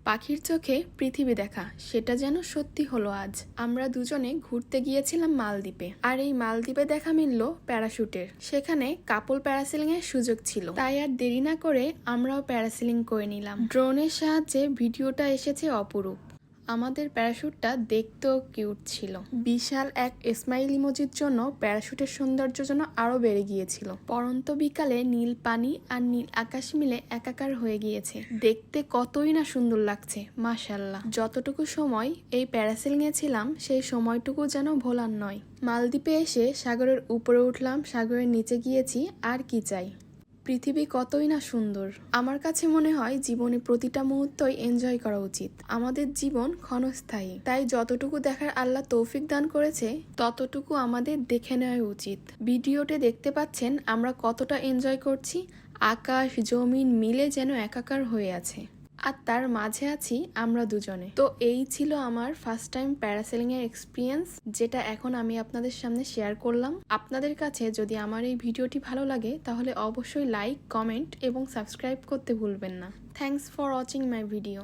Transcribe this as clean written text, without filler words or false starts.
পাখির চোখে পৃথিবী দেখা সেটা যেন সত্যি হলো আজ। আমরা দুজনে ঘুরতে গিয়েছিলাম মালদ্বীপে, আর এই মালদ্বীপে দেখা মিলল প্যারাশুটের। সেখানে কাপল প্যারাসেলিং এর সুযোগ ছিল, তাই আর দেরি না করে আমরাও প্যারাসেলিং করে নিলাম। ড্রোনের সাহায্যে ভিডিওটা এসেছে অপরূপ। আমাদের প্যারাশুটটা দেখতেও কিউট ছিল। বিশাল এক স্মাইল ইমোজির জন্য প্যারাশুটের সৌন্দর্য যেন আরো বেড়ে গিয়েছিল। পরন্ত বিকালে নীল পানি আর নীল আকাশ মিলে একাকার হয়ে গিয়েছে। দেখতে কতই না সুন্দর লাগছে, মাশাআল্লাহ। যতটুকু সময় এই প্যারাসেলিং এ ছিলাম সেই সময়টুকু যেন ভোলার নয়। মালদ্বীপে এসে সাগরের উপরে উঠলাম, সাগরের নিচে গিয়েছি, আর কি চাই। পৃথিবী কতই না সুন্দর। আমার কাছে মনে হয় জীবনে প্রতিটা মুহূর্তই এনজয় করা উচিত। আমাদের জীবন ক্ষণস্থায়ী, তাই যতটুকু দেখার আল্লাহ তৌফিক দান করেছে ততটুকু আমাদের দেখে নেওয়া উচিত। ভিডিওতে দেখতে পাচ্ছেন আমরা কতটা এনজয় করছি। আকাশ জমিন মিলে যেন একাকার হয়ে আছে, আর তার মাঝে আছি আমরা দুজনে। তো এই ছিল আমার ফার্স্ট টাইম প্যারাসেলিং এর এক্সপিরিয়েন্স, যেটা এখন আমি আপনাদের সামনে শেয়ার করলাম। আপনাদের কাছে যদি আমার এই ভিডিওটি ভালো লাগে তাহলে অবশ্যই লাইক, কমেন্ট এবং সাবস্ক্রাইব করতে ভুলবেন না। Thanks for watching my video.